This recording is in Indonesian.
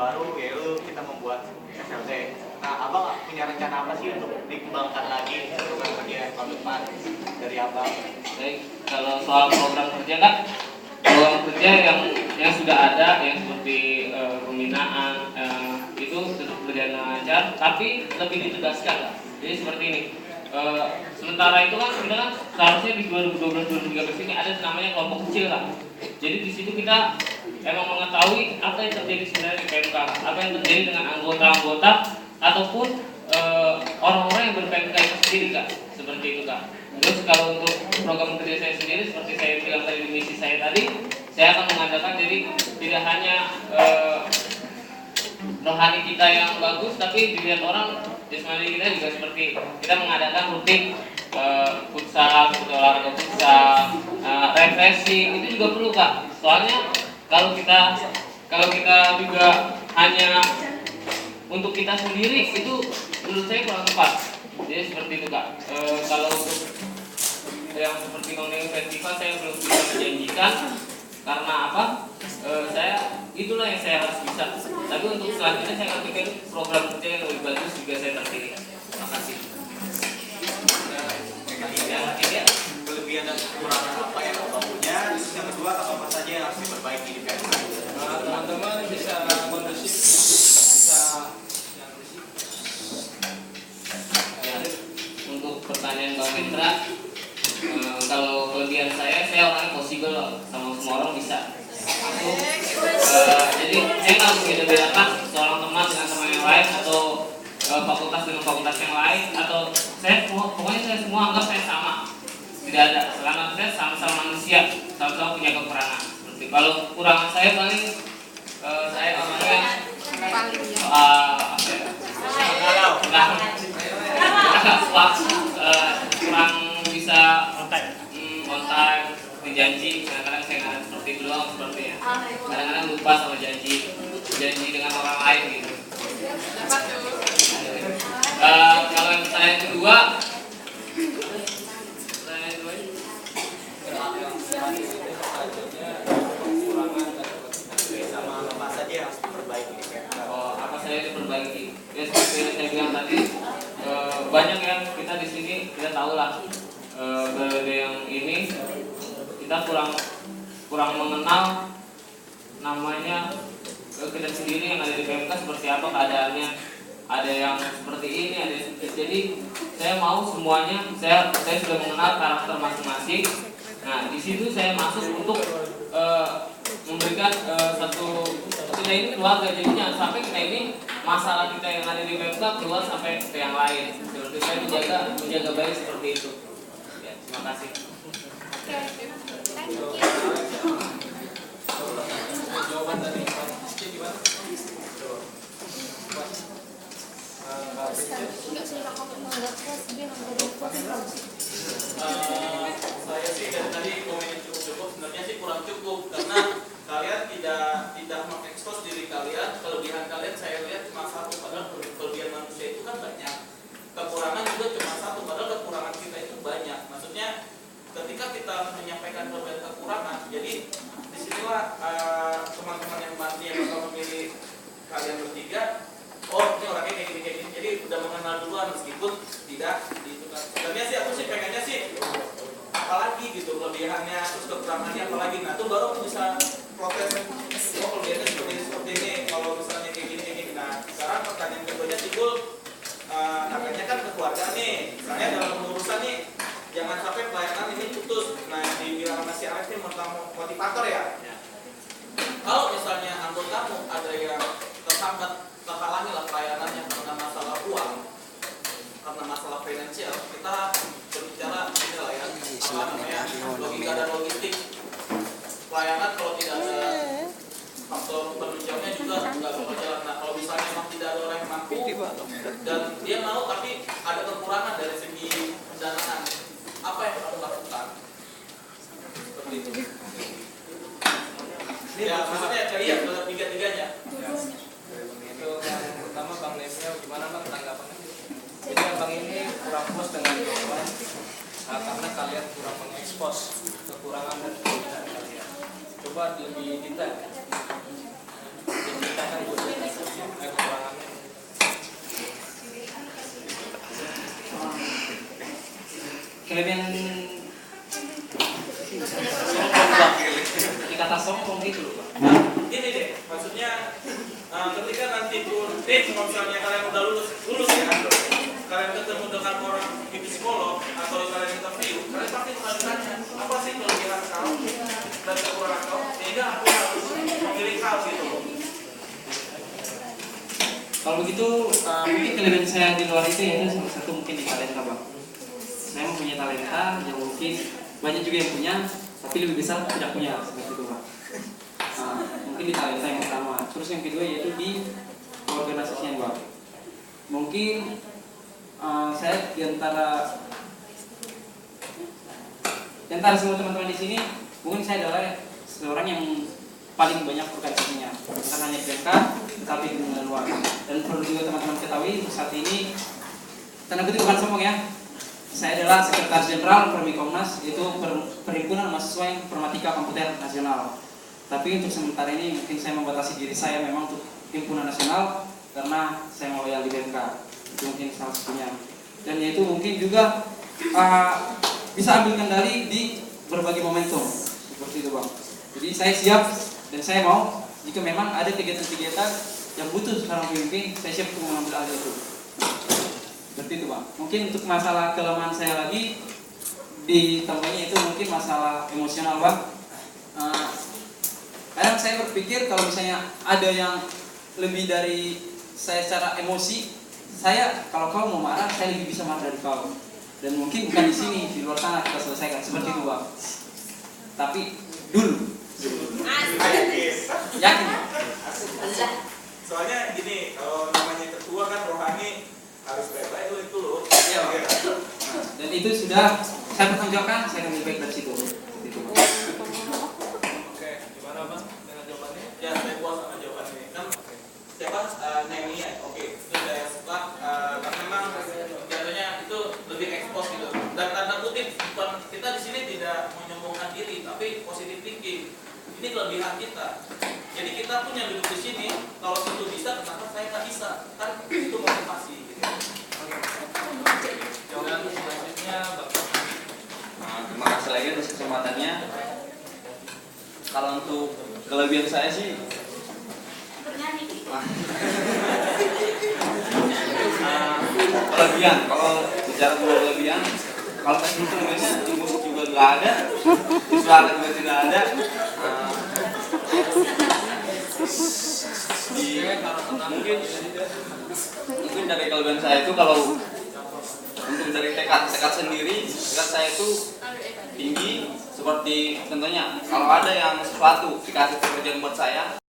baru yaitu kita membuat SLT. Nah, Abang punya rencana apa sih untuk dikembangkan lagi program kerja tahun depan dari Abang? Baik, kalau soal program kerja kan, program kerja yang sudah ada, yang seperti pembinaan itu tetap berjalan lancar, tapi lebih ditegaskan lah. Jadi seperti ini. Sementara itu kan kita kan seharusnya di 2012-2013 ini ada namanya kelompok kecil lah. Jadi di situ kita emang mengetahui apa yang terjadi sebenarnya di PMK, apa yang terjadi dengan anggota-anggota ataupun orang-orang yang ber-PMK itu sendiri Kak, seperti itu Kak. Terus kalau untuk program kerja saya sendiri seperti saya bilang tadi di misi saya tadi, saya akan mengadakan jadi tidak hanya rohani kita yang bagus, tapi dilihat orang jasmani kita juga seperti kita mengadakan rutin futsal, olahraga futsal, refreshing itu juga perlu Kak. Soalnya kalau kita juga hanya untuk kita sendiri itu menurut saya kurang tepat. Jadi seperti itu Kak. Kalau untuk yang seperti ngomongin festival saya belum bisa menjanjikan karena apa? Itulah yang saya harus bisa. Tapi untuk selanjutnya saya akan bikin program kerja yang lebih bagus juga saya terpilih. Terima kasih. Yang ketiga, kelebihan dan kekurangan apa yang Abang punya? Terus yang kedua, apa saja yang harus diperbaiki di PMK? Teman-teman bisa kondusif, bisa yang bersih. Untuk pertanyaan Bang Fitra, kalau kelebihan saya orangnya possible sama semua orang bisa. Jadi saya nggak berbeda bedakan seorang teman dengan teman yang lain atau fakultas dengan fakultas yang lain atau pokoknya saya semua anggap saya sama, tidak ada, selama saya sama-sama manusia, sama-sama punya kekurangan. Seperti kalau kekurangan saya paling saya orangnya kurang bisa on time janji, kadang-kadang saya nggak seperti itu doang sepertinya. Kadang-kadang lupa sama janji dengan orang lain gitu. Kalau yang pertanyaan kedua, sama apa saja yang harus diperbaiki di PMK? apa saja diperbaiki? Ya seperti yang saya bilang tadi, banyak yang kita di sini kita tahu lah. Periode yang ini kita kurang mengenal namanya kita sendiri yang ada di PMK seperti apa keadaannya. Ada yang seperti ini, ada yang seperti. Jadi saya mau semuanya, saya sudah mengenal karakter masing-masing. Nah di situ saya masuk untuk memberikan satu kita ini keluarga. Jadi jangan sampai kita ini masalah kita yang ada di PMK keluar sampai ke yang lain. Seperti saya menjaga baik seperti itu. Ya, terima kasih. Jawaban tadi gimana? Saya sih dari tadi komen cukup sebenarnya sih kurang cukup karena kalian tidak mengekspos diri kalian. Kelebihan kalian saya lihat cuma satu, padahal kelebihan manusia itu kan banyak. Kekurangan juga cuma satu, padahal kekurangan kita itu banyak. Maksudnya ketika kita menyampaikan berbagai kekurangan, jadi disinilah teman-teman yang mati yang bakal memilih kalian bertiga. Oh ini orangnya kayak gini, jadi udah mengenal duluan meskipun tidak itu kan. Sebenarnya sih aku sih pengennya sih apalagi gitu kelebihannya terus kekurangannya apalagi. Nah itu baru aku bisa protes. Oh kelebihannya seperti ini, kalau misalnya kayak gini. Nah sekarang pertanyaan keduanya timbul, katanya kan ke keluarga nih, misalnya dalam urusan nih jangan sampai pelayanan ini putus. Nah dibilang sama si Alex ini motivator ya. Kalau misalnya anggotamu ada yang terhalangi lah pelayanannya karena masalah uang, karena masalah finansial, kita berbicara ini lah ya, apa namanya, logika dan logistik. Pelayanan kalau tidak ada faktor penunjangnya juga nggak bakal jalan. Nah kalau misalnya memang tidak ada orang yang mampu dan dia mau tapi ada kekurangan dari segi pendanaan, apa yang kamu lakukan? Seperti itu. Ya maksudnya iya tiga-tiganya. Untuk yang pertama Bang Nemia, gimana Bang tanggapannya? Jadi Bang ini kurang puas dengan jawaban karena kalian kurang mengekspos kekurangan dan kelebihan kalian. Coba lebih detail. Diceritakan Bu. kelebihan kata sombong gitu loh Pak. Ini deh, maksudnya ketika nanti pun kalau misalnya kalian udah lulus ya, kalian ketemu dengan orang di psikolog atau kalian interview, kalian pasti akan ditanya apa sih kelebihan kau dan kekurangan kau, sehingga aku harus memilih kau gitu. Kalau begitu mungkin kelebihan saya di luar itu yaitu salah satu mungkin di talenta Bang. Saya mempunyai talenta yang mungkin banyak juga yang punya, tapi lebih besar tidak punya seperti itu Bang. Mungkin di talenta yang pertama. Terus yang kedua yaitu di organisasinya Bang. Mungkin saya di antara semua teman-teman di sini, mungkin saya adalah seorang yang paling banyak organisasinya, bukan hanya BMK, tetapi di luar. Dan perlu juga teman-teman ketahui saat ini, tanda kutip bukan sombong ya, saya adalah Sekretaris Jenderal Permikomnas, yaitu Perhimpunan Mahasiswa Informatika Komputer Nasional. Tapi untuk sementara ini mungkin saya membatasi diri saya memang untuk himpunan nasional karena saya mau loyal di BMK. Itu mungkin salah satunya. Dan yaitu mungkin juga bisa ambil kendali di berbagai momentum seperti itu Bang. Jadi saya siap dan saya mau jika memang ada kegiatan-kegiatan yang butuh seorang pemimpin, saya siap untuk mengambil alih itu. Seperti itu Bang. Mungkin untuk masalah kelemahan saya lagi ditambahinnya itu mungkin masalah emosional Bang. Kadang saya berpikir kalau misalnya ada yang lebih dari saya secara emosi, kalau kau mau marah, saya lebih bisa marah dari kau. Dan mungkin bukan di sini, di luar sana kita selesaikan seperti itu Bang. Tapi dulu yakin. Soalnya gini, kalau namanya ketua kan rohani harus baik-baik itu loh. Iya Bang. Dan itu sudah saya pertanggungjawabkan, saya akan lebih baik dari situ. Gitu, Bang. Oke, gimana Bang dengan jawabannya? Ya, saya puas sama jawabannya. Kan siapa Nemi ya? Oke, itu saya suka karena memang jatuhnya itu lebih ekspos gitu. Dan tanda kutip bukan kita di sini tidak menyombongkan diri, tapi positive thinking. Ini kelebihan kita. Jadi kita pun yang duduk di sini, kalau situ bisa, kenapa saya nggak bisa? Kan itu motivasi. Gitu. Jawaban selanjutnya Bapak. Terima kasih lagi atas kesempatannya. Kalau untuk kelebihan saya sih kelebihan, kalau bicara tentang kelebihan, kalau saya itu kelebihannya di musik juga nggak ada, di suara juga tidak ada. Mungkin dari kelebihan saya itu kalau untuk dari tekad sendiri, tekad saya itu tinggi. Seperti contohnya kalau ada yang sesuatu dikasih pekerjaan buat saya,